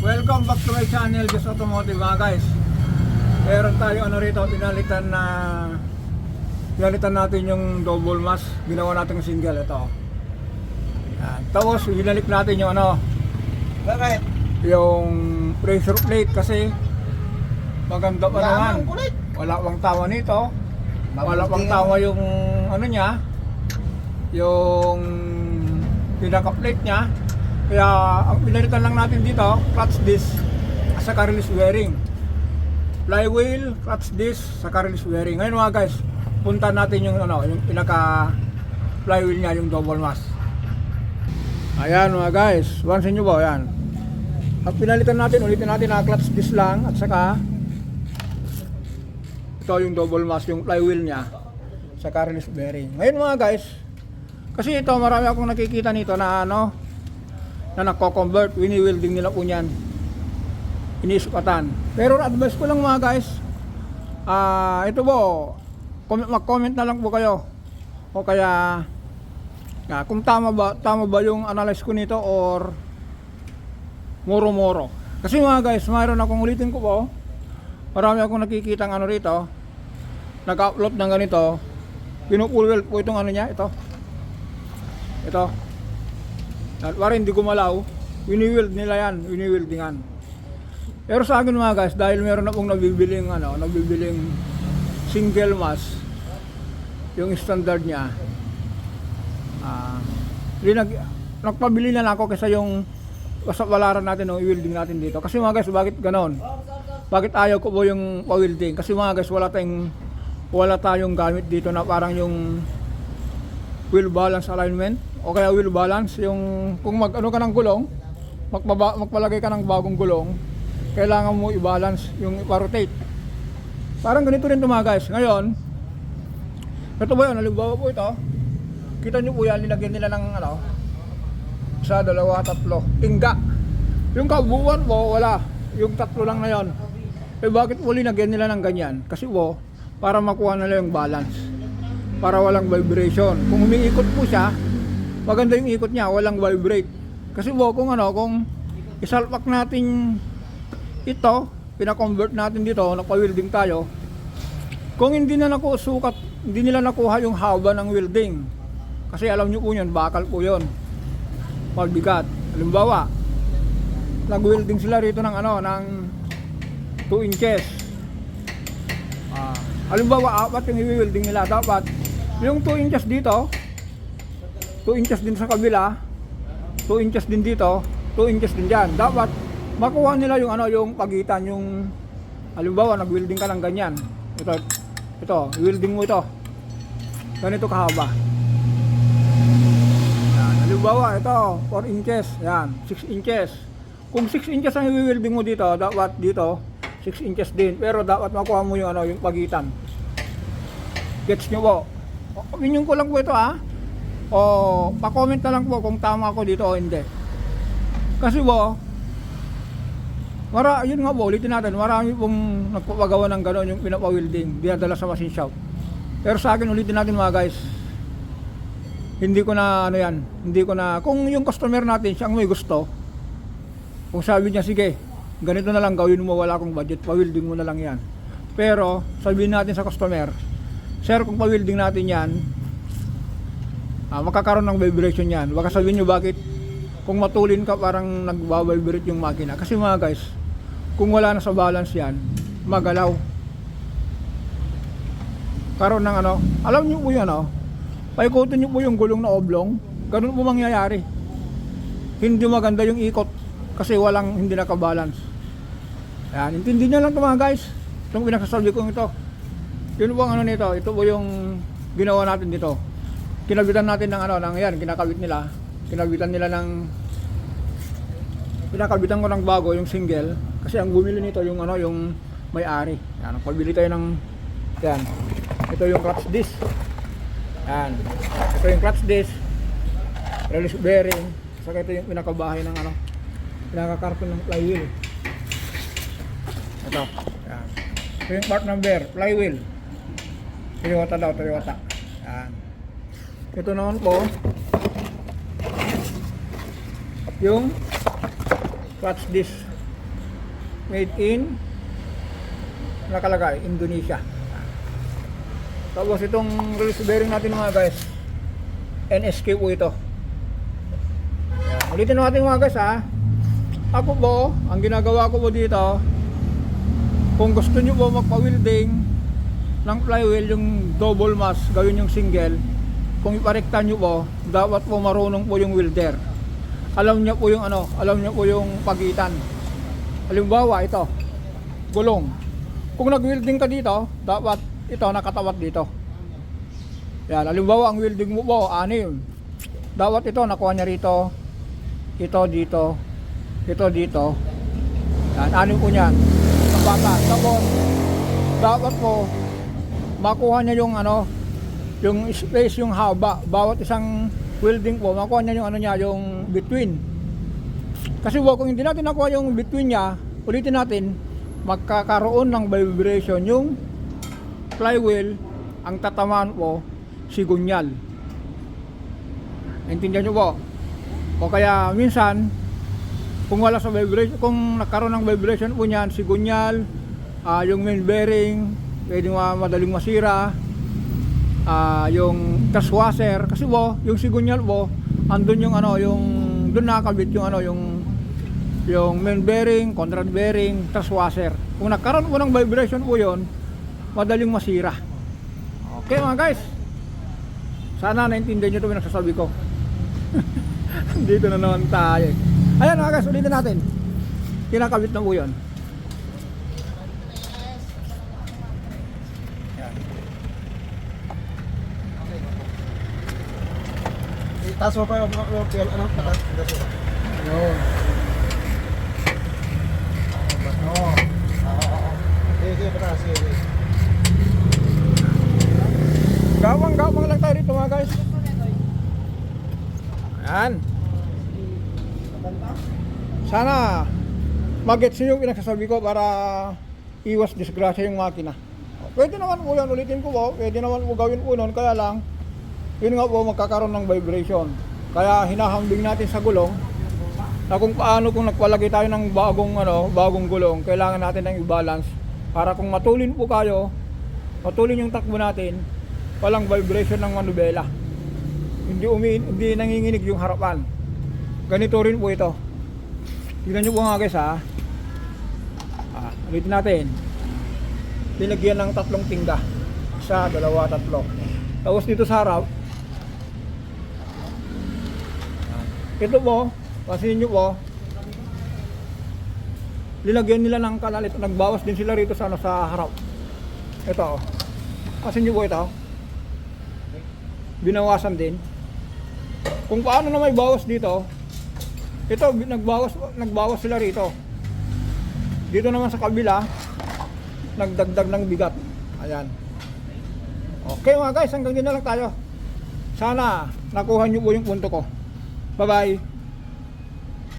Welcome back to my channel, Just Automotive mga guys. Meron tayo rito, pinalitan natin yung double mass. Ginawa natin yung single, ito. Yan. Tapos hinalik natin yung Bakit? yung pressure plate kasi maganda pa naman. Wala pang tawa nito. Wala pang tawa yung niya, yung pinaka plate niya. Kaya ang pinalitan lang natin dito, clutch disc saka release bearing. Flywheel, clutch disc saka release bearing. Ngayon mga guys, punta natin yung yung pinaka flywheel niya, yung double mass. Ayan mga guys, pansin nyo ba? Ayan. Ang pinalitan natin, ulitin natin na clutch disc lang at saka ito yung double mass, yung flywheel niya saka release bearing. Ngayon mga guys, kasi ito marami akong nakikita nito na na nako-convert, wini-welding nila po niyan, inisukatan. Pero advice ko lang mga guys, ito po, mag-comment na lang po kayo o kaya kung tama ba yung analyze ko nito or moro-moro. Kasi mga guys, mayroon akong, ulitin ko po, marami akong nakikitang rito, nag-upload ng ganito, pinupull weld po itong niya, ito. Para hindi gumalaw, wini-weld nila yan, wini-weldingan. Pero sa akin mga guys, dahil meron akong nabibiling single mass, yung standard niya, nagpabili na lang ako kaysa yung wasapalaran natin o i-welding natin dito. Kasi mga guys, bakit ganon? Bakit ayaw ko po yung pa-welding? Kasi mga guys, wala tayong gamit dito na parang yung wheel balance alignment o kaya wheel balance, yung kung ka ng gulong, magpalagay ka ng bagong gulong, kailangan mo i-balance yung ipa-rotate. Parang ganito rin ito mga guys. Ngayon, ito ba yun, halimbawa po ito, kita nyo po yan, nilagyan nila ng isa, dalawa, tatlo, tingga. Yung kabuuan po, wala, yung tatlo lang na yun. Bakit po linagyan nila ng ganyan? Kasi po, para makuha nila yung balance, para walang vibration. Kung umiikot po siya, maganda yung ikot niya, walang vibrate. Kasi po kung isalpak natin ito, pina-convert natin dito, nagpa-welding tayo. Kung hindi nila nakuha yung haba ng welding. Kasi alam niyo po yun, bakal po yun. Magbigat. Halimbawa, nag-welding sila rito ng ng 2 inches. Halimbawa, apat yung i-welding nila, dapat yung 2 inches dito, 2 inches din sa kabila, 2 inches din dito, 2 inches din dyan. Dapat makuha nila yung yung pagitan, yung halimbawa nag-welding ka ng ganyan. Ito, welding mo ito. Ganito kahaba. Yan, halimbawa ito, 4 inches, yan, 6 inches. Kung 6 inches ang i-welding mo dito, dapat dito 6 inches din. Pero dapat makuha mo yung yung pagitan. Gets nyo po? Opinion ko lang po ito o pa-comment na lang po kung tama ako dito o hindi. Kasi po, yun nga po, ulitin natin, marami pong nagpapagawa ng gano'n, yung pinapa-welding, dinadala sa machine shop. Pero sa akin, ulitin natin mga guys, hindi ko na kung yung customer natin, siyang may gusto, kung sabi niya, sige, ganito na lang gawin mo, wala akong budget, pa-welding mo na lang yan. Pero, sabihin natin sa customer, sir, kung pa-welding natin yan, makakaroon ng vibration yan. Baka sabihin nyo bakit kung matulin ka parang nagbabibrate yung makina. Kasi mga guys, kung wala na sa balance yan, magalaw. Karoon ng alam nyo po yan paikutin nyo po yung gulong na oblong, ganun po mangyayari. Hindi maganda yung ikot kasi hindi nakabalance. Yan, intindi nyo lang ito mga guys, itong pinagsasabi ko ito. Yun po ang nito, ito po yung ginawa natin dito. Kinabitan natin ng yan, kinabitan ko ng bago yung single kasi ang bumili nito yung yung may-ari. Yan, pabili tayo ng yan. Ito yung clutch disc. Yan. Ito yung clutch disc. Release bearing. Saka ito yung pinakabahay ng pinakakarton ng flywheel. Ito. Yan. Ito yung part number, flywheel. Toyota daw, Toyota. Yan. Ito naman po yung clutch disc made in, nakalagay, Indonesia. Tapos itong release bearing natin mga guys, NSK po ito. Yan. Ulitin natin mga guys ha. Ako po, ang ginagawa ko po dito, kung gusto nyo po magpa-welding ng flywheel, yung double mass, gawin yung single, kung iparekta nyo po, dapat po marunong po yung welder. Alam niya po yung ano, alam niya po yung pagitan. Halimbawa ito, gulong. Kung nag-welding ka dito, dapat ito nakatawat dito. Yan, halimbawa ang welding mo po, anim. Dapat ito nakuha niya rito, ito dito, ito dito. Yan, anim po niyan. Sa bata. Tapos, dapat po makuha niya yung ano, yung space, yung haba. Bawat isang welding po, makuha niya yung ano niya, yung between. Kasi kung hindi natin nakuha yung between niya, ulitin natin, magkakaroon ng vibration yung flywheel, ang tatamaan po, sigunyal. Naintindihan nyo po? O kaya minsan, kung wala sa vibration, kung nagkaroon ng vibration po niyan, sigunyal, yung main bearing, pwedeng madaling masira, yung gas washer, kasi po, yung sigunyal po, andun yung ano, yung doon nakakabit yung ano, yung main bearing, contract bearing, gas washer. Kung nagkaroon po ng vibration po yon, madaling masira. Okay mga guys, sana naintindihan nyo ito yung nagsasabi ko. Dito na naman tayo. Ayan mga guys, ulitin natin. Kinakabit na po yun. Taas mo pa yung ano? Ayun. Oo. Sige, pataas. Sige. Gawang-gawang lang tayo dito mga guys. Ayan. Sana mag-gets nyo yung pinagsasabi ko para iwas disgrasya yung makina. Pwede naman po yan, ulitin ko po. Pwede naman po gawin po nun, kaya lang yun nga po, magkakaroon ng vibration. Kaya hinahambing natin sa gulong na kung paano, kung nagpalagay tayo ng bagong gulong, kailangan natin ng i-balance para kung matulin po kayo, matulin yung takbo natin, walang vibration ng manubela. Hindi nanginginig yung harapan. Ganito rin po ito. Tignan nyo po nga guys ha. Ulitin natin. Linagyan ng 3 tingga. 1, 2, 3. Tapos dito sa harap, ito po, pasin nyo po, linagyan nila ng kanal ito. Nagbawas din sila rito sa harap. Ito, pasin nyo po ito. Binawasan din. Kung paano na may bawas dito, ito nagbawas sila rito. Dito naman sa kabila, nagdagdag ng bigat. Ayan. Okay mga guys, hanggang dito na lang tayo. Sana nakuha nyo po yung punto ko. Bye bye.